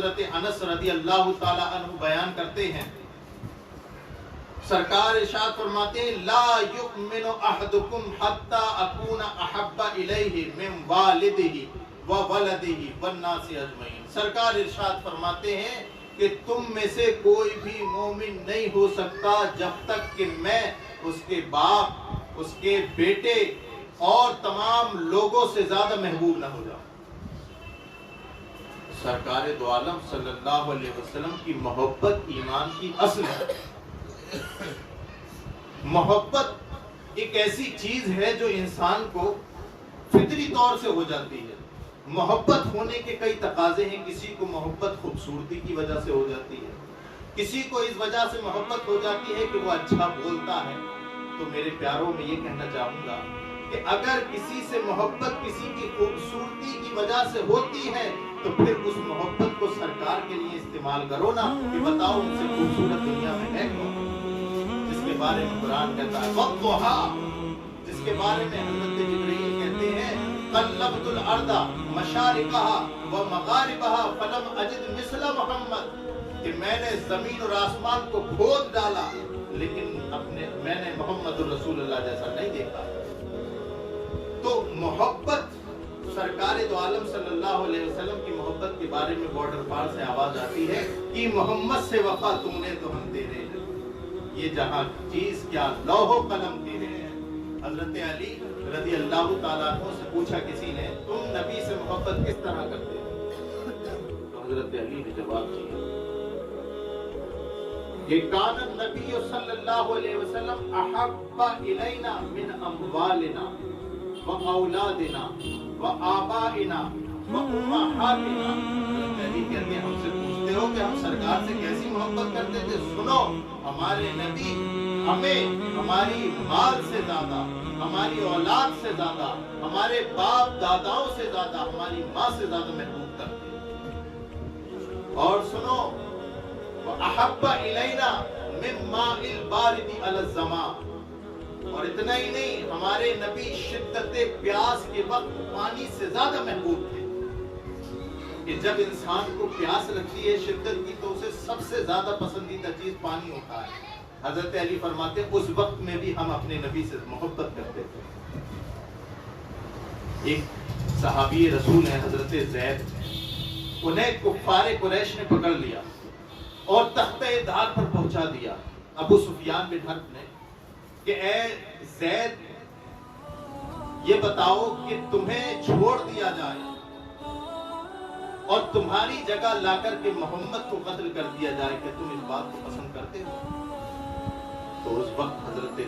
حضرت انس رضی اللہ تعالی عنہ بیان کرتے ہیں، سرکار ارشاد فرماتے ہیں لا یؤمن احدکم حتی اکون احب الیہ من والدہ وولدہ والناس اجمعین۔ سرکار ارشاد فرماتے ہیں کہ تم میں سے کوئی بھی مومن نہیں ہو سکتا جب تک کہ میں اس کے باپ، اس کے بیٹے اور تمام لوگوں سے زیادہ محبوب نہ ہو جاؤں۔ سرکار دو عالم صلی اللہ علیہ وسلم کی محبت ایمان کی اصل ہے۔ محبت ایک ایسی چیز ہے جو انسان کو فطری طور سے ہو جاتی ہے۔ محبت ہونے کے کئی تقاضے ہیں۔ کسی کو محبت خوبصورتی کی وجہ سے ہو جاتی ہے، کسی کو اس وجہ سے محبت ہو جاتی ہے کہ وہ اچھا بولتا ہے۔ تو میرے پیاروں میں یہ کہنا چاہوں گا کہ اگر کسی سے محبت کسی کی خوبصورتی کی وجہ سے ہوتی ہے تو پھر اس محبت کو سرکار کے لیے استعمال کرو نا، کہ بتاؤ ان سے خوبصورت دنیا میں ہے کون؟ جس کے بارے میں قرآن کہتا ہے وَالضُّحَىٰ، جس کے بارے میں حضرت جبرائیل کہتے ہیں قلبت الارض مشارقها ومغاربها فلم اجد مثل محمد، کہ میں نے زمین اور آسمان کو کھود ڈالا لیکن میں نے محمد الرسول اللہ جیسا نہیں دیکھا۔ تو محبت، سرکار دو عالم صلی اللہ علیہ وسلم کی محبت کے بارے میں بارڈر پار سے آواز آتی ہے کہ محمد سے وفا تم نے تو ہم تیرے ہیں، یہ جہاں چیز کیا لوح و قلم تیرے ہیں۔ حضرت علی رضی اللہ تعالیٰ عنہ سے پوچھا کسی نے تم نبی سے محبت کس طرح کرتے ہیں؟ تو حضرت علی نے جواب دیا کہ کان النبی صلی اللہ علیہ وسلم احب الینا من اموالنا واولادنا وآبائنا وامہاتنا۔ نبی کہتے ہیں ہم سے پوچھتے ہو کہ ہم سرکار سے کیسی محبت کرتے تھے؟ سنو، ہمارے نبی ہمیں ہماری مال سے زیادہ، ہماری اولاد سے زیادہ، ہمارے باپ داداؤں سے زیادہ، ہماری ماں سے زیادہ محبوب کرتے ہیں۔ اور سنو وَأَحَبَّ إِلَيْنَا مِن مَّاءِ الْبَارِدِ عَلَى الظَّمَا، اور اتنا ہی نہیں، ہمارے نبی شدت پیاس کے وقت پانی سے زیادہ محبوب تھے، کہ جب انسان کو پیاس لگتی ہے شدت کی تو اسے سب سے زیادہ پسندیدہ چیز پانی ہوتا ہے۔ حضرت علی فرماتے ہیں اس وقت میں بھی ہم اپنے نبی سے محبت کرتے تھے۔ ایک صحابی رسول ہیں حضرت زید، انہیں کفار قریش نے پکڑ لیا اور تختہ دار پر پہنچا دیا ابو سفیان بن حرب نے کہ اے زید یہ بتاؤ کہ تمہیں چھوڑ دیا جائے اور تمہاری جگہ لا کر کے محمد کو قتل کر دیا جائے، کہ تم اس بات کو پسند کرتے ہو؟ تو اس وقت حضرت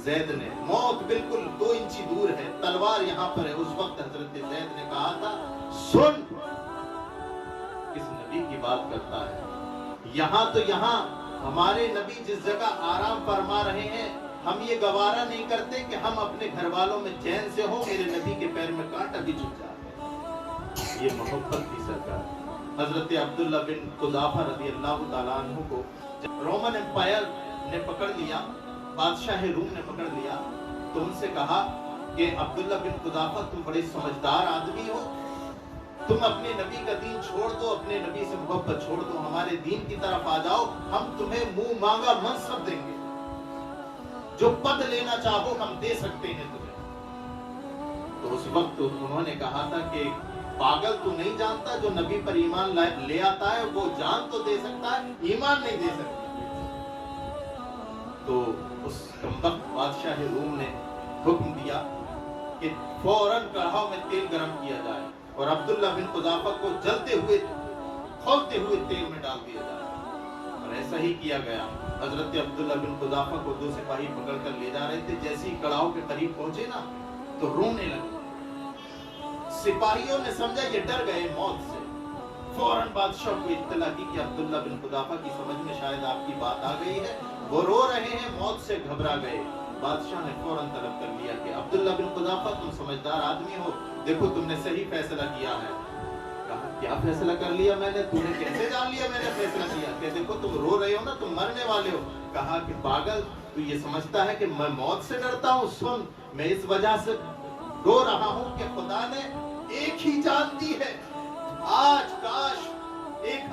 زید نے موت بالکل 2 انچی دور ہے، تلوار یہاں پر ہے، اس وقت حضرت زید نے کہا تھا سن، کس نبی کی بات کرتا ہے؟ یہاں تو یہاں ہمارے نبی جس جگہ آرام فرما رہے ہیں ہم یہ گوارا نہیں کرتے کہ ہم اپنے گھر والوں میں چین سے ہوں، میرے نبی کے پیر میں کانٹا بھی چبھ جائے۔ یہ محبت کی سرکار۔ حضرت عبداللہ بن قذافہ رضی اللہ تعالیٰ عنہ کو جب رومن امپائر نے پکڑ لیا، بادشاہ روم نے پکڑ لیا، تو ان سے کہا کہ عبداللہ بن قذافہ تم بڑے سمجھدار آدمی ہو، تم اپنے نبی کا دین چھوڑ دو، اپنے نبی سے محبت چھوڑ دو، ہمارے دین کی طرف آ جاؤ، ہم تمہیں منہ مانگا منصب دیں گے، جو پد لینا چاہو ہم دے سکتے ہیں تمہیں۔ تو اس وقت انہوں نے کہا تھا کہ پاگل تو نہیں جانتا جو نبی پر ایمان لے آتا ہے وہ جان تو دے سکتا ہے، ایمان نہیں دے سکتا۔ تو اس کمبخت بادشاہ روم نے حکم دیا کہ فوراً کڑھاؤ میں تیل گرم کیا جائے اور عبداللہ بن قذافہ کو جلتے ہوئے کھولتے ہوئے تیل میں ڈال دیا جائے، اور ایسا ہی کیا گیا۔ حضرت عبداللہ بن قذافہ کو 2 سپاہی پکڑ کر لے جا رہے تھے، جیسے ہی کڑھاؤ کے قریب پہنچے نا تو رونے لگے۔ سپاہیوں نے سمجھا یہ ڈر گئے موت سے، فوراً بادشاہ کو اطلاع کی کہ عبداللہ بن قذافہ کی سمجھ میں شاید آپ کی بات آ گئی ہے، وہ رو رہے ہیں، موت سے گھبرا گئے۔ بادشاہ نے فوراً طلب کر لیا کہ عبداللہ بن قذافہ تم سمجھدار آدمی ہو، دیکھو تم نے صحیح فیصلہ کیا ہے۔ کہا کیا فیصلہ کر لیا میں نے؟ تم نے کیسے جان لیا میں نے فیصلہ کیا؟ کہ دیکھو تم رو رہے ہو نا، تم مرنے والے ہو۔ کہا کہ پاگل تو یہ سمجھتا ہے کہ میں موت سے ڈرتا ہوں؟ سن، میں اس وجہ سے رو رہا ہوں کہ خدا نے ایک ہی جان دی ہے، آج کاش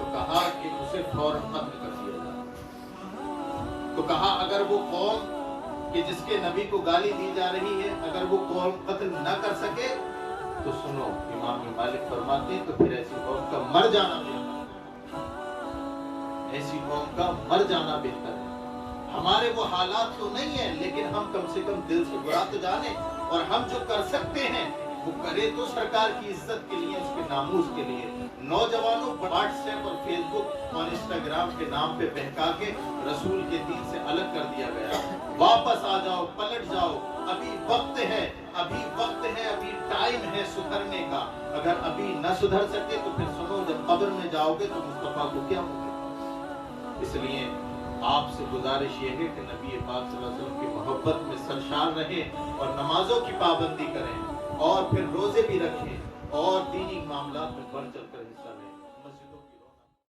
تو کہا کہ اسے فوراً قتل کر دیا جائے۔ تو کہا اگر وہ قوم کہ جس کے نبی کو گالی دی جا رہی ہے اگر وہ قوم قتل نہ کر سکے تو سنو، امام مالک فرماتے ہیں تو پھر ایسی قوم کا مر جانا بہتر ہے، ایسی قوم کا مر جانا بہتر ہے۔ ہمارے وہ حالات تو نہیں ہیں، لیکن ہم کم سے کم دل سے برا تو جانیں، اور ہم جو کر سکتے ہیں وہ کرے تو سرکار کی عزت کے لیے، اس کے ناموس کے لیے۔ نوجوانوں واٹس ایپ اور فیس بک اور انسٹاگرام کے نام پہ بہکا کے رسول کے دین سے الگ کر دیا گیا۔ واپس آ جاؤ، پلٹ جاؤ، ابھی وقت ہے، ابھی وقت ہے، ابھی ٹائم ہے سدھرنے کا۔ اگر ابھی نہ سدھر سکے تو پھر سنو، جب قبر میں جاؤ گے تو مصطفیٰ کو کیا ہوگا؟ اس لیے آپ سے گزارش یہ ہے کہ نبی پاک صلی اللہ علیہ وسلم کی محبت میں سرشار رہیں اور نمازوں کی پابندی کریں، اور پھر روزے بھی رکھیں، اور دینی معاملات میں بڑھ چڑھ کر